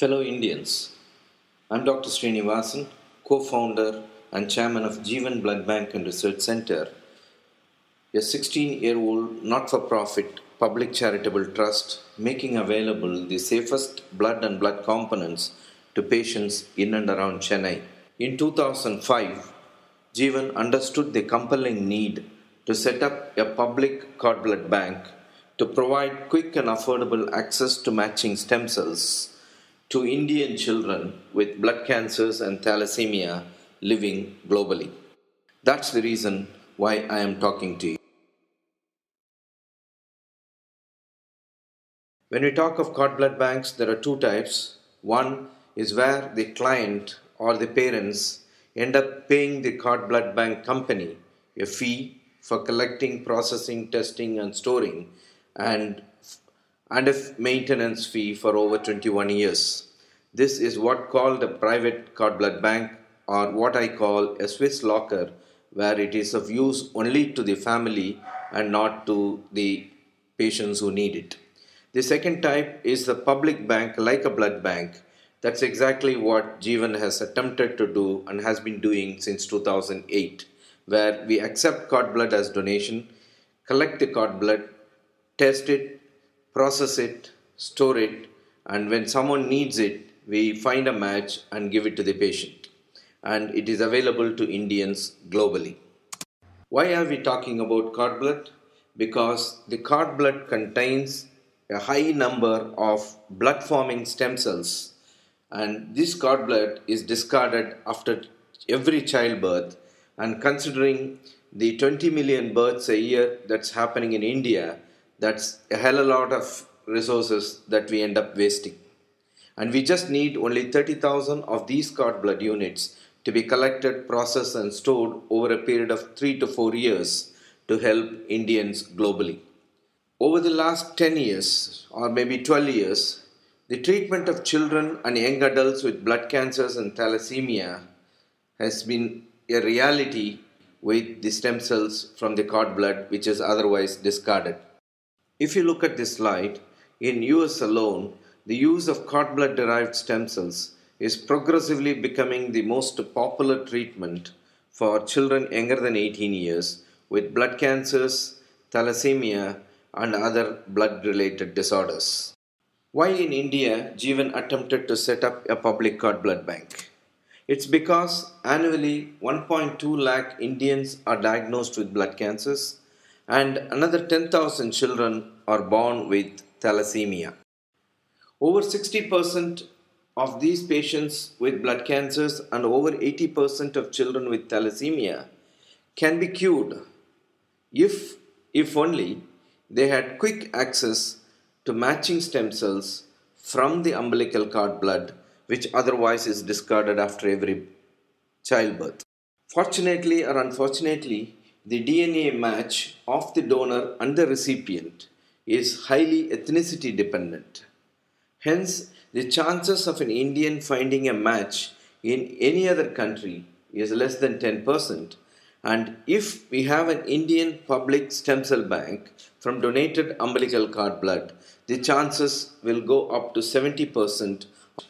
Fellow Indians, I'm Dr. Srinivasan, co-founder and chairman of Jeevan Blood Bank and Research Center, a 16-year-old not-for-profit public charitable trust making available the safest blood and blood components to patients in and around Chennai. In 2005, Jeevan understood the compelling need to set up a public cord blood bank to provide quick and affordable access to matching stem cells to Indian children with blood cancers and thalassemia living globally. That's the reason why I am talking to you. When we talk of cord blood banks, there are two types. One is where the client or the parents end up paying the cord blood bank company a fee for collecting, processing, testing, and storing, and a maintenance fee for over 21 years. This is what called a private cord blood bank, or what I call a Swiss locker, where it is of use only to the family and not to the patients who need it. The second type is the public bank, like a blood bank. That's exactly what Jeevan has attempted to do and has been doing since 2008, where we accept cord blood as donation, collect the cord blood, test it, process it, store it, and when someone needs it, we find a match and give it to the patient. And it is available to Indians globally. Why are we talking about cord blood? Because the cord blood contains a high number of blood forming stem cells, and this cord blood is discarded after every childbirth. And considering the 20 million births a year that's happening in India, that's a hell of a lot of resources that we end up wasting. And we just need only 30,000 of these cord blood units to be collected, processed, and stored over a period of 3 to 4 years to help Indians globally. Over the last 10 years, or maybe 12 years, the treatment of children and young adults with blood cancers and thalassemia has been a reality with the stem cells from the cord blood, which is otherwise discarded. If you look at this slide, in US alone, the use of cord blood derived stem cells is progressively becoming the most popular treatment for children younger than 18 years with blood cancers, thalassemia, and other blood related disorders. Why in India Jeevan attempted to set up a public cord blood bank? It's because annually 1.2 lakh Indians are diagnosed with blood cancers and another 10,000 children are born with thalassemia. Over 60% of these patients with blood cancers and over 80% of children with thalassemia can be cured if only they had quick access to matching stem cells from the umbilical cord blood, which otherwise is discarded after every childbirth. Fortunately or unfortunately, the DNA match of the donor and the recipient is highly ethnicity dependent. Hence, the chances of an Indian finding a match in any other country is less than 10%. And if we have an Indian public stem cell bank from donated umbilical cord blood, the chances will go up to 70%.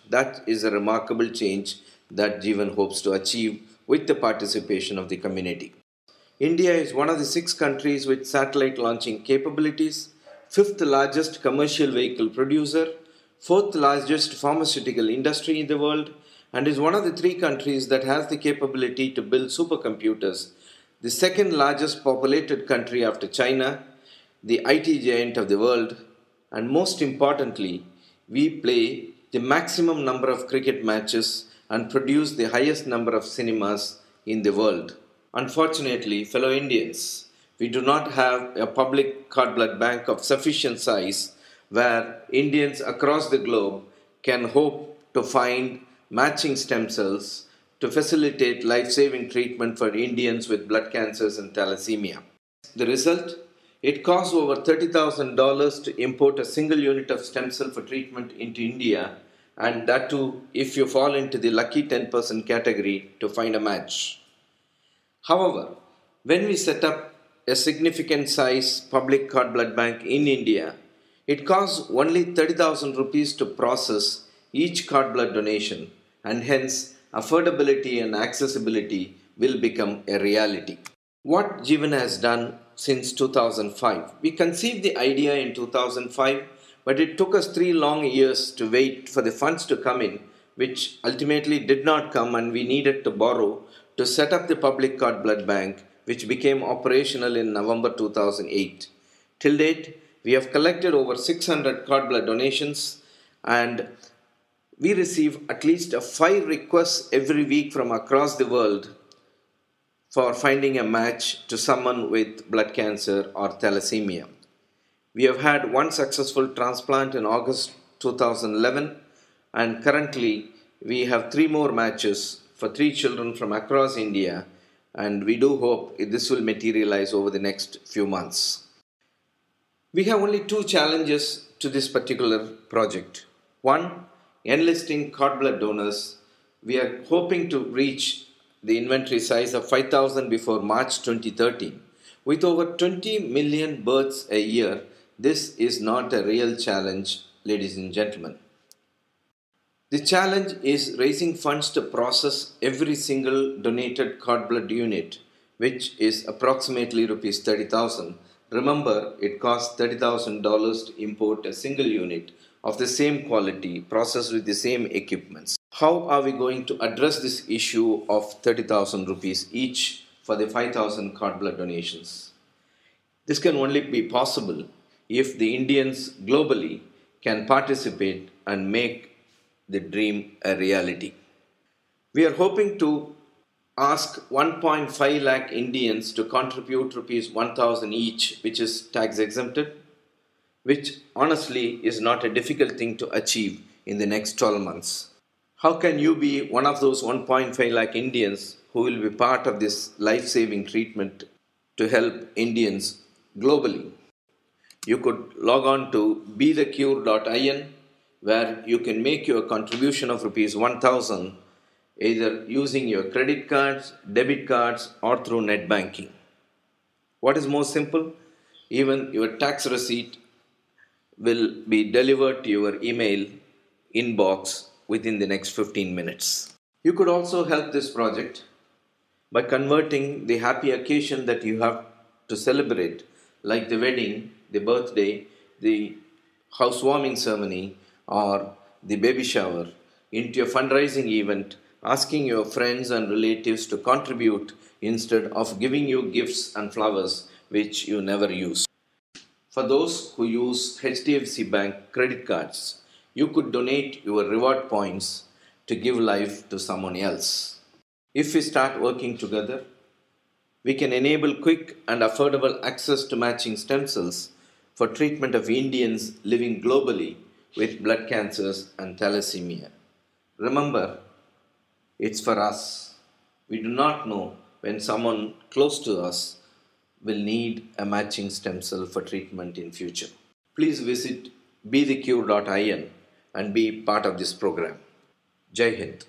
That is a remarkable change that Jeevan hopes to achieve with the participation of the community. India is one of the 6 countries with satellite launching capabilities, 5th largest commercial vehicle producer, 4th largest pharmaceutical industry in the world, and is one of the 3 countries that has the capability to build supercomputers, the 2nd largest populated country after China, the IT giant of the world, and most importantly, we play the maximum number of cricket matches and produce the highest number of cinemas in the world. Unfortunately, fellow Indians, we do not have a public cord blood bank of sufficient size where Indians across the globe can hope to find matching stem cells to facilitate life-saving treatment for Indians with blood cancers and thalassemia. The result? It costs over $30,000 to import a single unit of stem cell for treatment into India, and that too if you fall into the lucky 10% category to find a match. However, when we set up a significant size public cord blood bank in India, it costs only 30,000 rupees to process each cord blood donation, and hence affordability and accessibility will become a reality. What Jeevan has done since 2005. We conceived the idea in 2005, but it took us 3 long years to wait for the funds to come in, which ultimately did not come, and we needed to borrow to set up the public cord blood bank, which became operational in November 2008. Till date, we have collected over 600 cord blood donations, and we receive at least 5 requests every week from across the world for finding a match to someone with blood cancer or thalassemia. We have had one successful transplant in August 2011, and currently we have 3 more matches for 3 children from across India, and we do hope this will materialize over the next few months. We have only 2 challenges to this particular project. One, enlisting cord blood donors. We are hoping to reach the inventory size of 5,000 before March 2013. With over 20 million births a year, this is not a real challenge, ladies and gentlemen. The challenge is raising funds to process every single donated cord blood unit, which is approximately Rs 30,000. Remember, it costs $30,000 to import a single unit of the same quality, processed with the same equipments. How are we going to address this issue of 30,000 rupees each for the 5,000 cord blood donations? This can only be possible if the Indians globally can participate and make the dream a reality. We are hoping to ask 1.5 lakh Indians to contribute Rs 1,000 each, which is tax exempted, which honestly is not a difficult thing to achieve in the next 12 months. How can you be one of those 1.5 lakh Indians who will be part of this life-saving treatment to help Indians globally? You could log on to bethecure.in, where you can make your contribution of Rs 1,000 either using your credit cards, debit cards, or through net banking. What is more simple? Even your tax receipt will be delivered to your email inbox within the next 15 minutes. You could also help this project by converting the happy occasion that you have to celebrate, like the wedding, the birthday, the housewarming ceremony, or the baby shower, into a fundraising event, asking your friends and relatives to contribute instead of giving you gifts and flowers which you never use. For those who use HDFC Bank credit cards, you could donate your reward points to give life to someone else. If we start working together, we can enable quick and affordable access to matching stem cells for treatment of Indians living globally with blood cancers and thalassemia. Remember, it's for us. We do not know when someone close to us will need a matching stem cell for treatment in future. Please visit bethecure.in and be part of this program. Jai Hind.